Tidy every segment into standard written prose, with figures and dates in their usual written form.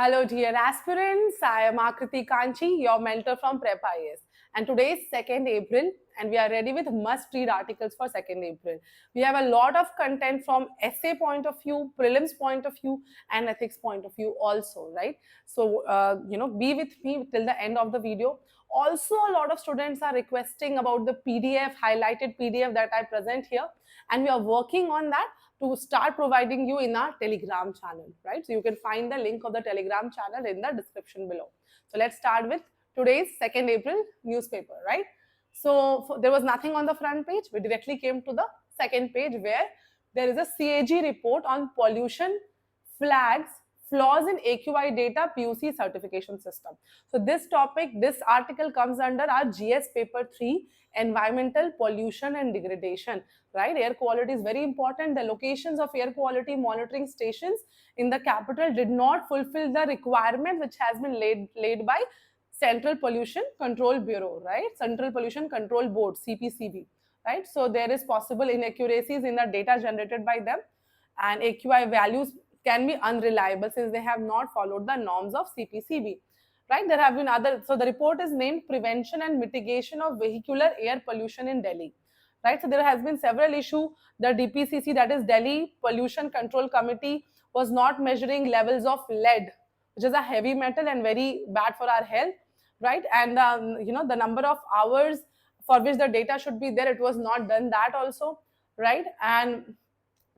Hello, dear aspirants. I am Akriti Kanchi, your mentor from Prep IAS. And today is 2nd April, and we are ready with must-read articles for 2nd April. We have a lot of content from essay point of view, prelims point of view, and ethics point of view also, right? So, be with me till the end of the video. Also, a lot of students are requesting about the PDF, highlighted PDF that I present here, and we are working on that to start providing you in our Telegram channel, right? So you can find the link of the Telegram channel in the description below. So let's start with today's 2nd April newspaper, right? So there was nothing on the front page. We directly came to the second page where there is a CAG report on pollution flags flaws in AQI data PUC certification system. So this article comes under our GS paper 3, environmental pollution and degradation, right? Air quality is very important. The locations of air quality monitoring stations in the capital did not fulfill the requirement which has been laid by Central Pollution Control Bureau, right? Central Pollution Control Board, CPCB, right? So there is possible inaccuracies in the data generated by them, and AQI values can be unreliable since they have not followed the norms of CPCB, right? There have been other, so the report is named Prevention and Mitigation of Vehicular Air Pollution in Delhi, right? So there has been several issues. The DPCC, that is Delhi Pollution Control Committee, was not measuring levels of lead, which is a heavy metal and very bad for our health, right? And the number of hours for which the data should be there, it was not done that also, right? And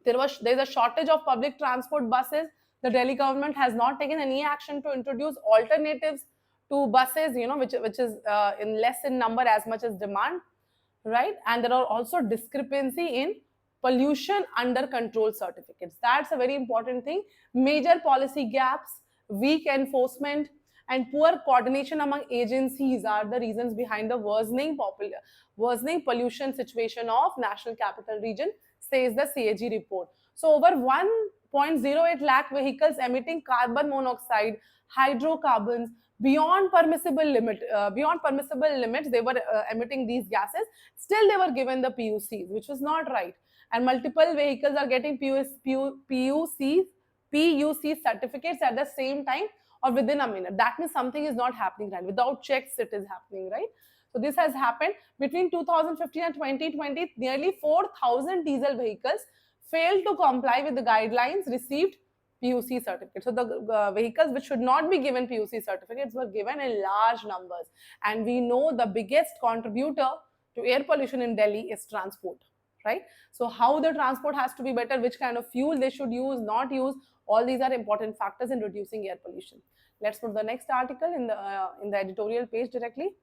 there's a shortage of public transport buses. The Delhi government has not taken any action to introduce alternatives to buses, which is in less in number as much as demand, right? And there are also discrepancy in pollution under control certificates. That's a very important thing. Major policy gaps, weak enforcement, and poor coordination among agencies are the reasons behind the worsening pollution situation of National Capital Region, says the CAG report. So over 1.08 lakh vehicles emitting carbon monoxide, hydrocarbons beyond permissible limits, they were emitting these gases. Still, they were given the PUCs, which was not right. And multiple vehicles are getting PUC certificates at the same time or within a minute. That means something is not happening right. Without checks, it is happening, right? So this has happened between 2015 and 2020. Nearly 4,000 diesel vehicles failed to comply with the guidelines, received PUC certificates. So the vehicles which should not be given PUC certificates were given in large numbers. And we know the biggest contributor to air pollution in Delhi is transport, right? So how the transport has to be better, which kind of fuel they should use, not use, all these are important factors in reducing air pollution. Let's put the next article in the editorial page directly.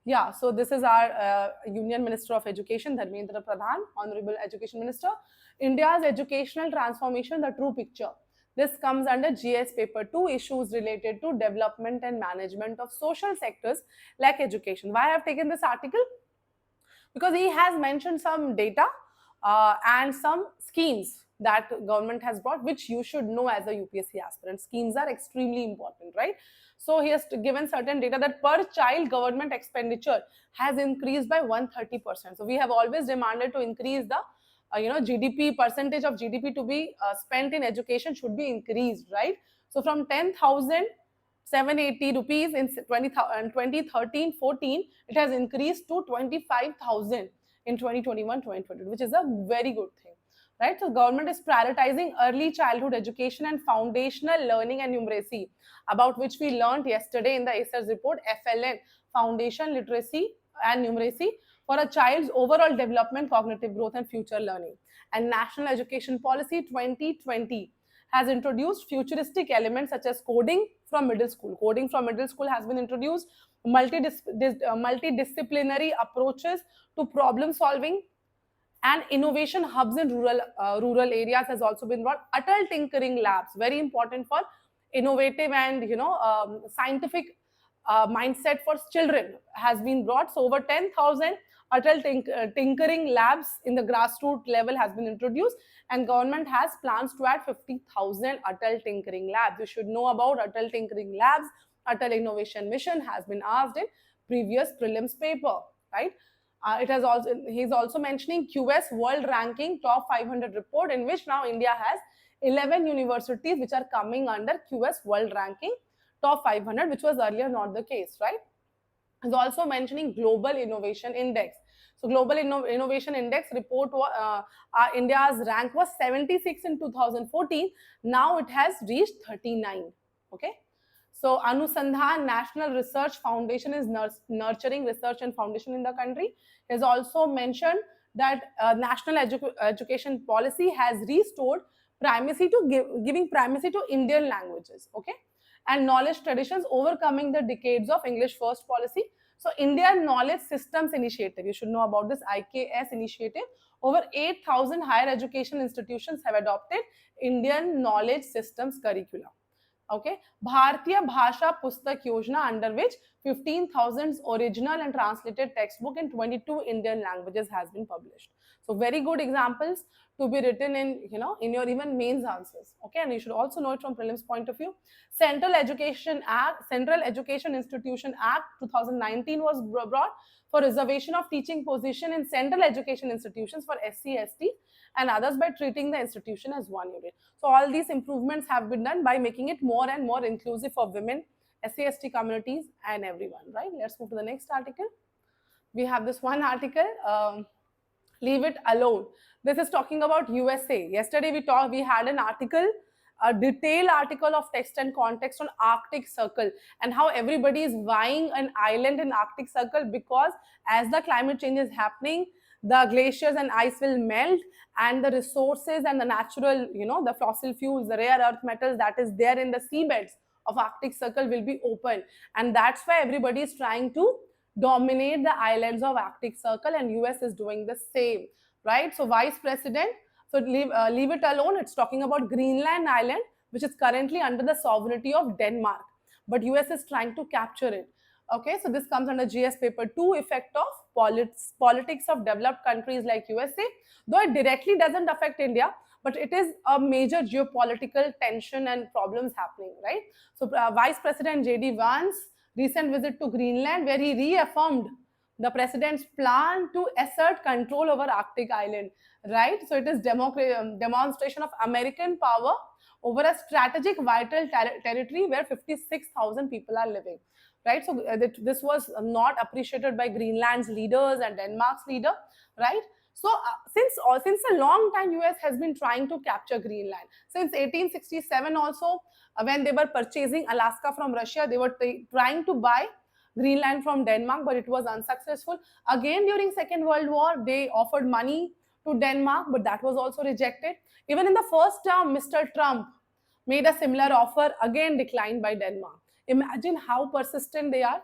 Yeah, so this is our Union Minister of Education, Dharmendra Pradhan, Honorable Education Minister. India's educational transformation, the true picture. This comes under GS paper 2, issues related to development and management of social sectors like education. Why I have taken this article? Because he has mentioned some data and some schemes that government has brought, which you should know as a UPSC aspirant. Schemes are extremely important, right? So he has given certain data that per child government expenditure has increased by 130%. So we have always demanded to increase the GDP, percentage of GDP to be spent in education should be increased, right? So from 10,780 rupees in 2013-14, it has increased to 25,000 in 2021-2022, which is a very good thing, right? So government is prioritizing early childhood education and foundational learning and numeracy, about which we learned yesterday in the ACERS report, FLN, Foundation Literacy and Numeracy for a child's overall development, cognitive growth and future learning. And National Education Policy 2020 has introduced futuristic elements such as coding from middle school. Coding from middle school has been introduced, multidisciplinary approaches to problem solving, and innovation hubs in rural areas has also been brought. Atal tinkering labs, very important for innovative and scientific mindset for children, has been brought. So over 10,000 tinkering labs in the grassroots level has been introduced, and government has plans to add 50,000 Atal tinkering labs. You should know about Atal tinkering labs. Atal Innovation Mission has been asked in previous prelims paper, right? He's also mentioning QS World Ranking Top 500 report, in which now India has 11 universities which are coming under QS World Ranking Top 500, which was earlier not the case, right? Is also mentioning Global Innovation Index. So Global Innovation Index report, India's rank was 76 in 2014. Now it has reached 39. Okay. So Anusandhan National Research Foundation is nurturing research and foundation in the country. He has also mentioned that national education policy has restored primacy to giving primacy to Indian languages. Okay. And knowledge traditions overcoming the decades of English first policy. So Indian Knowledge Systems Initiative, you should know about this IKS initiative. Over 8,000 higher education institutions have adopted Indian Knowledge Systems curriculum. Okay, Bharatiya Bhasha Pustak Yojana, under which 15,000 original and translated textbook in 22 Indian languages has been published. So very good examples to be written in, in your even mains answers. Okay, and you should also know it from prelims point of view. Central Education Institution Act 2019 was brought for reservation of teaching position in central education institutions for SC, ST and others by treating the institution as one unit. So all these improvements have been done by making it more and more inclusive for women, SC, ST communities and everyone, right? Let's move to the next article. We have this one article, Leave It Alone. This is talking about USA. Yesterday we had an article, a detailed article of text and context on Arctic Circle and how everybody is vying an island in Arctic Circle, because as the climate change is happening, the glaciers and ice will melt and the resources and the natural, the fossil fuels, the rare earth metals that is there in the seabeds of Arctic Circle will be open. And that's why everybody is trying to dominate the islands of Arctic Circle, and US is doing the same, right? So Vice President, so leave it alone. It's talking about Greenland Island, which is currently under the sovereignty of Denmark, but US is trying to capture it. Okay, so this comes under GS paper 2, effect of politics of developed countries like USA, though it directly doesn't affect India, but it is a major geopolitical tension and problems happening, right? So Vice President J.D. Vance recent visit to Greenland, where he reaffirmed the president's plan to assert control over Arctic island, right? So it is demonstration of American power over a strategic vital territory where 56,000 people are living, right? So this was not appreciated by Greenland's leaders and Denmark's leader, right? So since a long time, US has been trying to capture Greenland. Since 1867 also, when they were purchasing Alaska from Russia, they were trying to buy Greenland from Denmark, but it was unsuccessful. Again, during Second World War, they offered money to Denmark, but that was also rejected. Even in the first term, Mr. Trump made a similar offer, again declined by Denmark. Imagine how persistent they are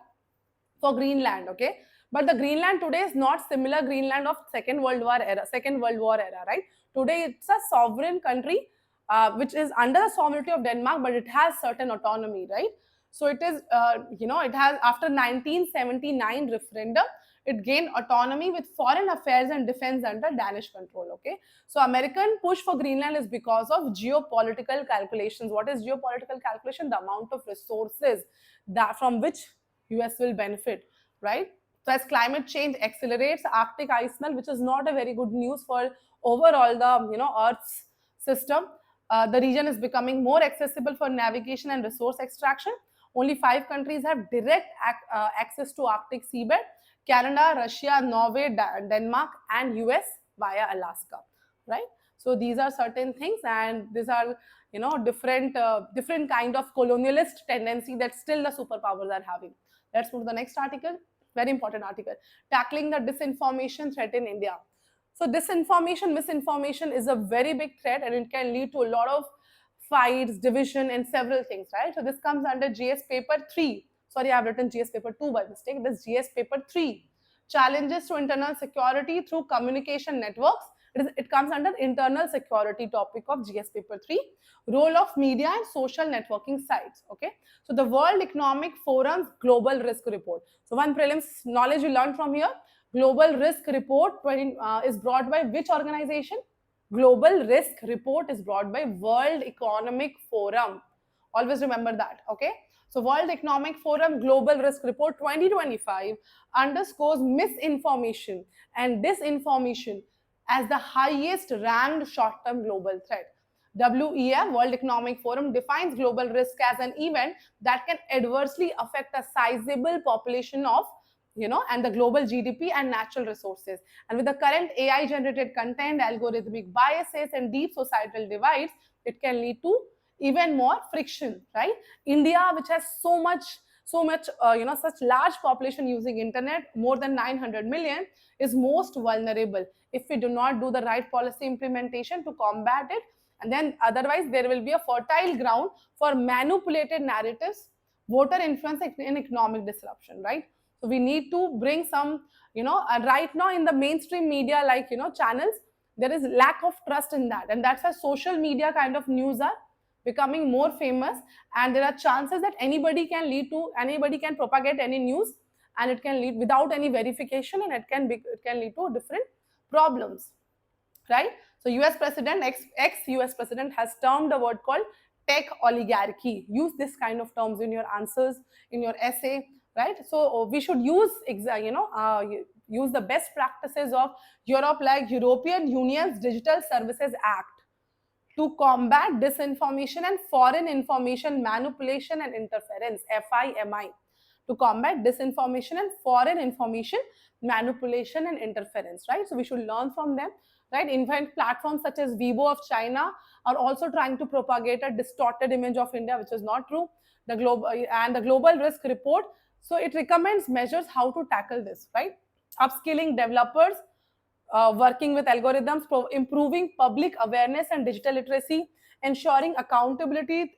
for Greenland, okay? But the Greenland today is not similar Greenland of Second World War era, right? Today it's a sovereign country which is under the sovereignty of Denmark, but it has certain autonomy, right? So it is, it has, after 1979 referendum, it gained autonomy with foreign affairs and defense under Danish control, okay? So American push for Greenland is because of geopolitical calculations. What is geopolitical calculation? The amount of resources that from which US will benefit, right? So as climate change accelerates, Arctic ice melt, which is not a very good news for overall the Earth's system. The region is becoming more accessible for navigation and resource extraction. Only 5 countries have direct access to Arctic seabed: Canada, Russia, Norway, Denmark, and US via Alaska, right? So these are certain things, and these are different kind of colonialist tendency that still the superpowers are having. Let's move to the next article. Very important article. Tackling the disinformation threat in India. So disinformation, misinformation is a very big threat, and it can lead to a lot of fights, division, and several things, right? So this comes under GS paper 3. Sorry, I have written GS paper 2 by mistake. It is GS paper 3. Challenges to internal security through communication networks. It comes under internal security topic of GS paper 3. Role of media and social networking sites, okay? So the World Economic Forum's Global Risk Report. So one prelims knowledge you learned from here. Global Risk Report is brought by which organization? Global Risk Report is brought by World Economic Forum. Always remember that, okay? So World Economic Forum Global Risk Report 2025 underscores misinformation and disinformation as the highest ranked short-term global threat. WEF, World Economic Forum, defines global risk as an event that can adversely affect a sizable population of, and the global GDP and natural resources. And with the current AI generated content, algorithmic biases, and deep societal divides, it can lead to even more friction, right? India, which has so much such large population using internet, more than 900 million, is most vulnerable if we do not do the right policy implementation to combat it. And then otherwise there will be a fertile ground for manipulated narratives, voter influence, and economic disruption, right? So we need to bring some, right now in the mainstream media, like, channels, there is lack of trust in that, and that's why social media kind of news are becoming more famous, and there are chances that anybody can propagate any news, and it can lead without any verification, and it can lead to different problems, right? So US president, ex-US president, has termed a word called tech oligarchy. Use this kind of terms in your answers, in your essay, right? So we should use use the best practices of Europe, like European Union's Digital Services Act, to combat disinformation and foreign information manipulation and interference, FIMI, to combat disinformation and foreign information manipulation and interference, right? So we should learn from them, right? In fact, platforms such as Weibo of China are also trying to propagate a distorted image of India, which is not true. The global risk report, so it recommends measures how to tackle this, right? Upskilling developers, working with algorithms, improving public awareness and digital literacy, ensuring accountability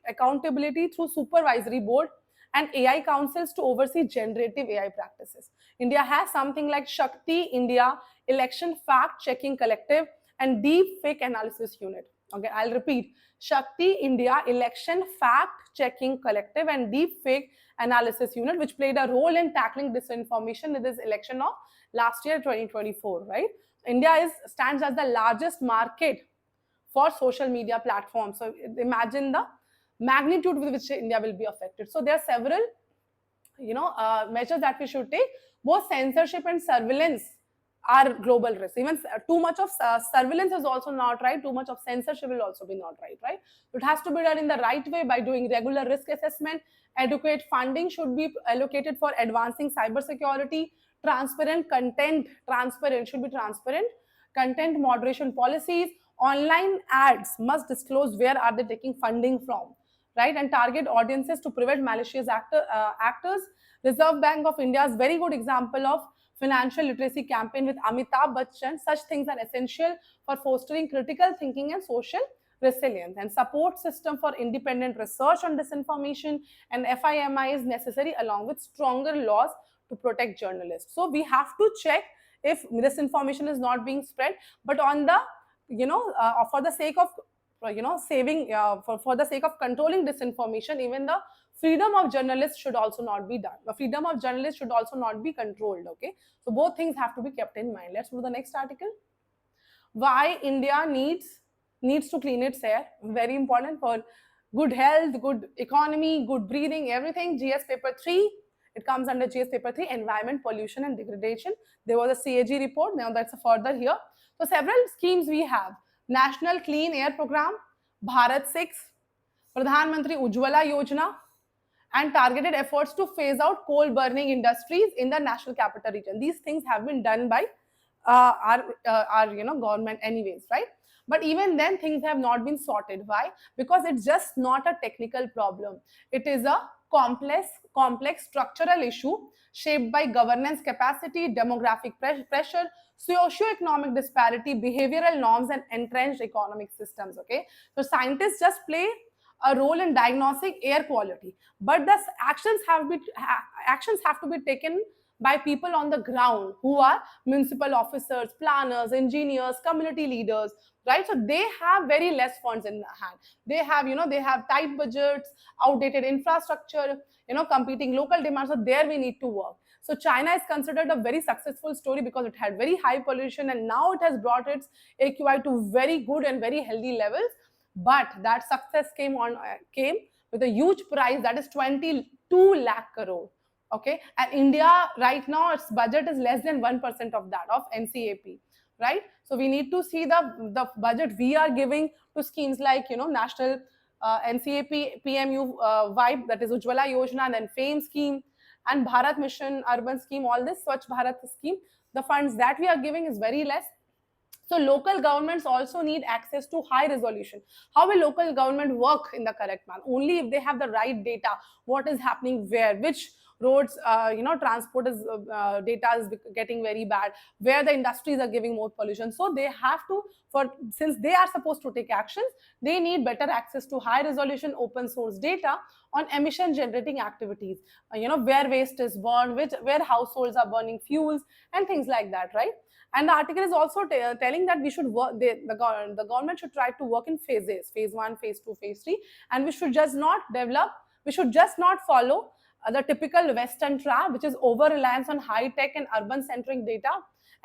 through supervisory board and AI councils to oversee generative AI practices. India has something like Shakti India Election Fact Checking Collective and Deep Fake Analysis Unit. Okay, I'll repeat: Shakti India Election Fact Checking Collective and Deep Fake Analysis Unit, which played a role in tackling disinformation in this election of last year, 2024, right? India stands as the largest market for social media platforms. So imagine the magnitude with which India will be affected. So there are several, measures that we should take. Both censorship and surveillance are global risks. Even too much of surveillance is also not right. Too much of censorship will also be not right, right? So it has to be done in the right way by doing regular risk assessment. Adequate funding should be allocated for advancing cybersecurity. Transparent content, transparent content moderation policies. Online ads must disclose where are they taking funding from, right? And target audiences to prevent malicious actors. Reserve Bank of India is very good example of financial literacy campaign with Amitabh Bachchan. Such things are essential for fostering critical thinking and social resilience. And support system for independent research on disinformation and FIMI is necessary, along with stronger laws to protect journalists. So we have to check if misinformation is not being spread, but on the, for the sake of, saving, for the sake of controlling disinformation, even the freedom of journalists should also not be done. The freedom of journalists should also not be controlled, okay? So both things have to be kept in mind. Let's move to the next article. Why India needs to clean its air. Very important for good health, good economy, good breathing, everything. GS paper 3, it comes under GS paper 3, environment, pollution and degradation. There was a CAG report. Now that's a further here. So several schemes we have: National Clean Air Program, Bharat 6, Pradhan Mantri Ujjwala Yojana, and targeted efforts to phase out coal burning industries in the national capital region. These things have been done by our government anyways, right? But even then, things have not been sorted. Why? Because it's just not a technical problem. It is a complex structural issue shaped by governance capacity, demographic pressure, socio-economic disparity, behavioral norms, and entrenched economic systems. Okay, so scientists just play a role in diagnosing air quality, but the actions have to be taken by people on the ground, who are municipal officers, planners, engineers, community leaders, right? So they have very less funds in hand. They have tight budgets, outdated infrastructure, competing local demands. So there we need to work. So China is considered a very successful story because it had very high pollution, and now it has brought its AQI to very good and very healthy levels. But that success came with a huge price, that is 22 lakh crore. Okay, and India right now, its budget is less than 1% of that of NCAP, right? So we need to see the budget we are giving to schemes like, national NCAP PMU vibe, that is Ujjwala Yojana, and then FAME scheme and Bharat Mission Urban scheme, all this Swachh Bharat scheme, the funds that we are giving is very less. So local governments also need access to high resolution. How will local government work in the correct manner? Only if they have the right data, what is happening where, which roads, transport is data is getting very bad, where the industries are giving more pollution. So they have to, since they are supposed to take actions, they need better access to high resolution open source data on emission generating activities, where waste is burned, where households are burning fuels and things like that, right? And the article is also telling that we should work, the government should try to work in phases, phase 1, phase 2, phase 3, and we should just not follow the typical Western trap, which is over reliance on high tech and urban centric data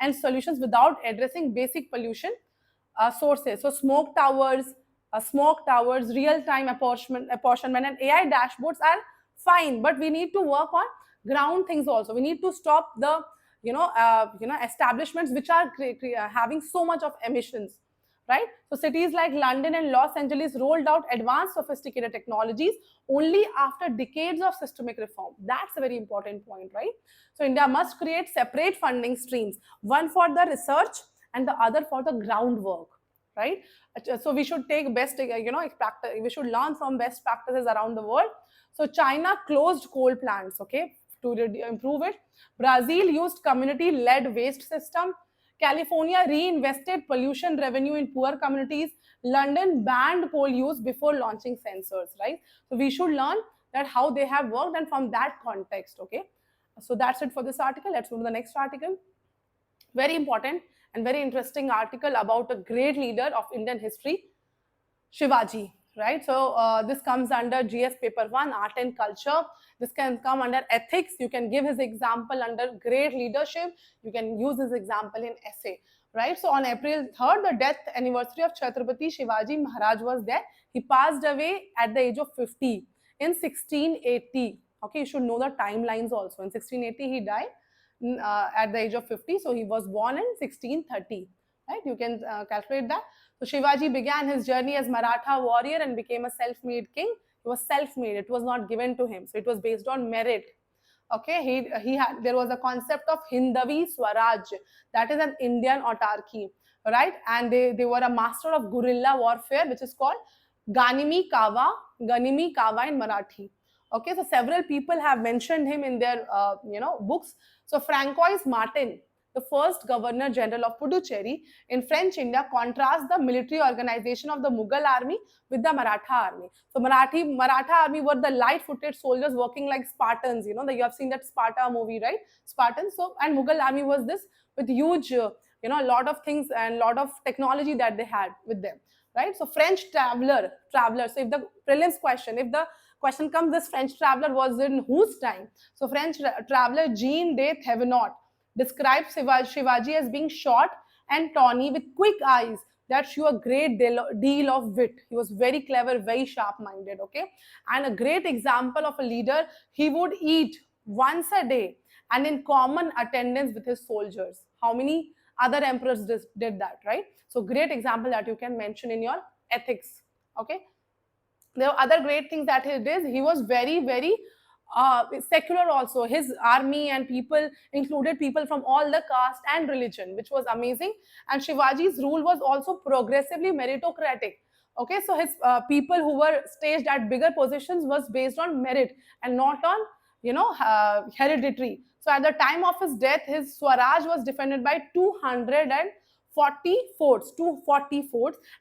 and solutions without addressing basic pollution sources. So smoke towers, real time apportionment, and AI dashboards are fine, but we need to work on ground things also. We need to stop the establishments which are having so much of emissions, right? So cities like London and Los Angeles rolled out advanced sophisticated technologies only after decades of systemic reform. That's a very important point, right? So India must create separate funding streams, one for the research and the other for the groundwork, right? So we should take best, we should learn from best practices around the world. So China closed coal plants, okay, to improve it. Brazil used community-led waste system. California reinvested pollution revenue in poor communities. London banned coal use before launching sensors, right? So we should learn that how they have worked and from that context, okay? So that's it for this article. Let's move to the next article. Very important and very interesting article about a great leader of Indian history, Shivaji, right? So this comes under GS paper 1, art and culture. This can come under ethics. You can give his example under great leadership. You can use his example in essay, right? So on April 3rd, the death anniversary of Chhatrapati Shivaji Maharaj was there. He passed away at the age of 50 in 1680. Okay, you should know the timelines also. In 1680, he died at the age of 50. So he was born in 1630, right? You can calculate that. So Shivaji began his journey as Maratha warrior and became a self-made king. He was self-made. It was not given to him. So it was based on merit. Okay, there was a concept of Hindavi Swaraj, that is an Indian autarky, right? And they were a master of guerrilla warfare, which is called Ganimi Kawa in Marathi. Okay, so several people have mentioned him in their books. So Francois Martin, the first Governor General of Puducherry in French India, contrasts the military organization of the Mughal army with the Maratha army. So Maratha army were the light-footed soldiers working like Spartans. You have seen that Sparta movie, right? Spartans. So and Mughal army was this with huge, a lot of things and lot of technology that they had with them, right? So French traveler. So if the prelims question, if the question comes, this French traveler was in whose time? So French traveler Jean de Thévenot describes Shivaji as being short and tawny with quick eyes that show a great deal of wit. He was very clever, very sharp-minded, okay? And a great example of a leader, he would eat once a day and in common attendance with his soldiers. How many other emperors did that, right? So great example that you can mention in your ethics, okay? There are other great things that he did. He was very, very secular also. His army and people included people from all the caste and religion, which was amazing. And Shivaji's rule was also progressively meritocratic. Okay, so his people who were staged at bigger positions was based on merit and not on hereditary. So at the time of his death, his Swaraj was defended by 240 forts,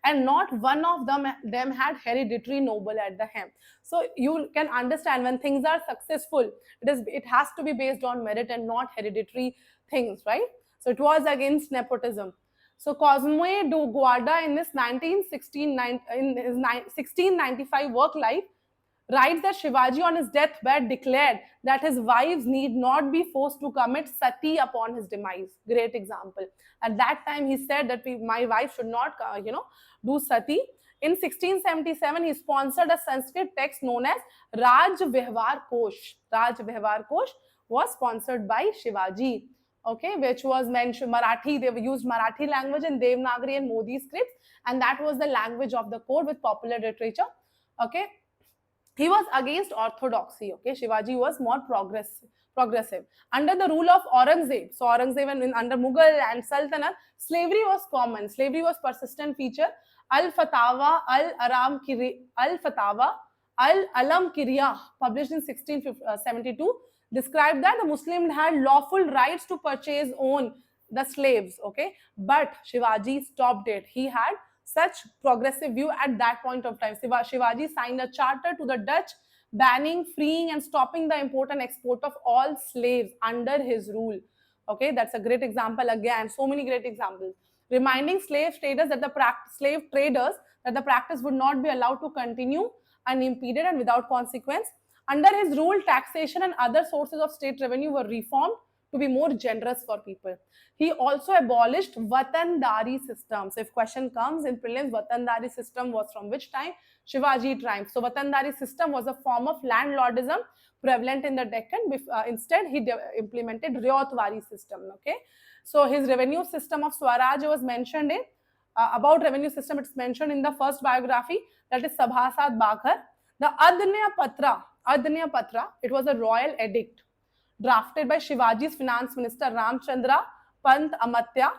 and not one of them had hereditary noble at the helm. So you can understand, when things are successful, it has to be based on merit and not hereditary things, right? So it was against nepotism. So Cosme de Guarda in his 1695 work life writes that Shivaji on his deathbed declared that his wives need not be forced to commit sati upon his demise. Great example. At that time, he said that my wife should not, do sati. In 1677, he sponsored a Sanskrit text known as Raj Vyavhar Kosh. Raj Vyavhar Kosh was sponsored by Shivaji. okay, which was mentioned Marathi. They used Marathi language in Devanagari and Modi scripts, and that was the language of the court with popular literature. Okay, he was against orthodoxy. Okay, Shivaji was more progressive. Under the rule of Aurangzeb, so Aurangzeb and under Mughal and Sultanate, slavery was common. Slavery was persistent feature. Al Fatawa Al Alam Kiriyah, published in 1672, described that the Muslim had lawful rights to purchase, own the slaves. Okay, but Shivaji stopped it. He had such progressive view at that point of time. Shivaji signed a charter to the Dutch banning, freeing, and stopping the import and export of all slaves under his rule. Okay, that's a great example. Again, so many great examples. Reminding slave traders that the practice would not be allowed to continue unimpeded and without consequence. Under his rule, taxation and other sources of state revenue were reformed to be more generous for people. He also abolished Watandari system. So if question comes in prelims, Watandari system was from which time? Shivaji time. So Watandari system was a form of landlordism prevalent in the Deccan. Instead, he implemented Ryotwari system. Okay, so his revenue system of Swaraj was mentioned in about revenue system. It's mentioned in the first biography, that is Sabhasad Baghar. The Adnya Patra, it was a royal edict drafted by Shivaji's finance minister Ramchandra Pant Amatya,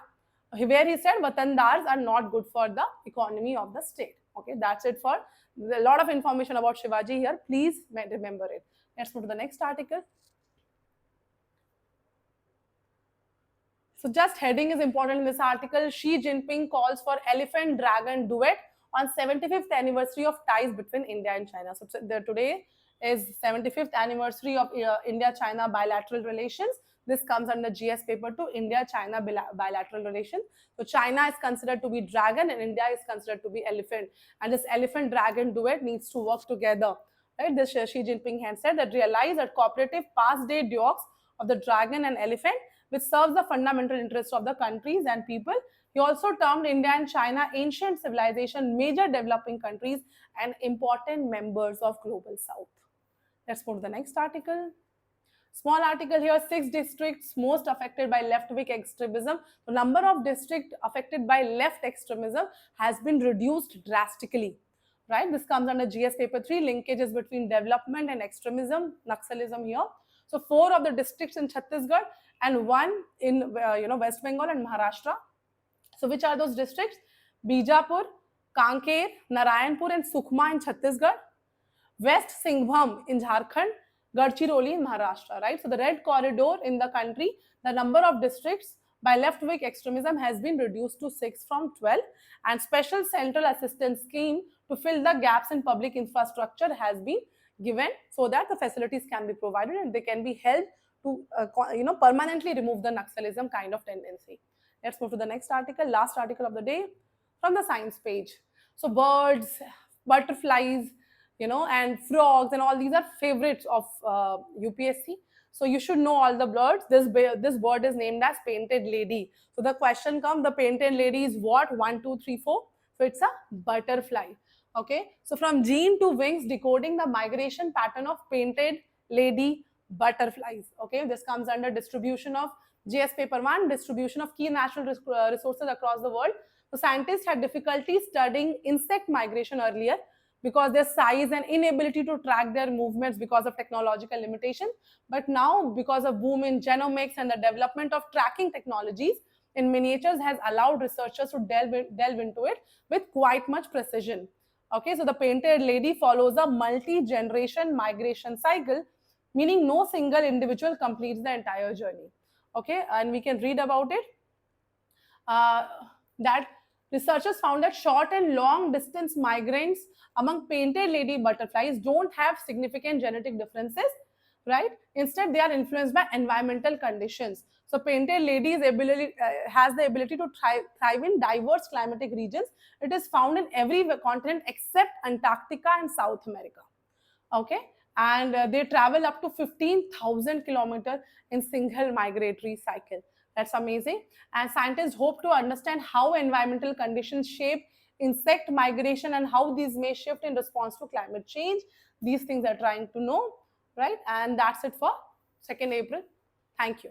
where he said Watandars are not good for the economy of the state. Okay, that's it for a lot of information about Shivaji here. Please remember it. Let's move to the next article. So just heading is important in this article. Xi Jinping calls for elephant dragon duet on 75th anniversary of ties between India and China. So today is 75th anniversary of India-China bilateral relations. This comes under GS paper 2, India-China bilateral relations. So China is considered to be dragon and India is considered to be elephant. And this elephant-dragon duet needs to work together. Right? This Xi Jinping had said that realize that cooperative past-day duos of the dragon and elephant, which serves the fundamental interests of the countries and people. He also termed India and China ancient civilization, major developing countries, and important members of Global South. Let's move to the next article. Small article here, 6 districts most affected by left-wing extremism. The number of districts affected by left extremism has been reduced drastically. Right? This comes under GS paper 3, linkages between development and extremism, Naxalism here. So 4 of the districts in Chhattisgarh and 1 in West Bengal and Maharashtra. So which are those districts? Bijapur, Kanker, Narayanpur and Sukhma in Chhattisgarh, West Singhbhum in Jharkhand, Gadchiroli in Maharashtra, right? So the red corridor in the country, the number of districts by left-wing extremism has been reduced to 6 from 12, and special central assistance scheme to fill the gaps in public infrastructure has been given so that the facilities can be provided and they can be helped to permanently remove the Naxalism kind of tendency. Let's move to the next article, last article of the day from the science page. So birds, butterflies, and frogs and all these are favorites of UPSC. So you should know all the birds. This bird is named as painted lady. So the question comes, the painted lady is what? 1, 2, 3, 4. So it's a butterfly. Okay. So from gene to wings, decoding the migration pattern of painted lady butterflies. Okay. This comes under distribution of GS paper 1, distribution of key natural resources across the world. So scientists had difficulty studying insect migration earlier because their size and inability to track their movements because of technological limitations. But now, because of boom in genomics and the development of tracking technologies in miniatures has allowed researchers to delve into it with quite much precision. Okay, so the painted lady follows a multi-generation migration cycle, meaning no single individual completes the entire journey. Okay, and we can read about it. That researchers found that short and long distance migrants among painted lady butterflies don't have significant genetic differences, right? Instead, they are influenced by environmental conditions. So painted lady has the ability to thrive in diverse climatic regions. It is found in every continent except Antarctica and South America. Okay, and they travel up to 15,000 kilometers in single migratory cycle. That's amazing. And scientists hope to understand how environmental conditions shape insect migration and how these may shift in response to climate change. These things are trying to know, right? And that's it for 2nd April. Thank you.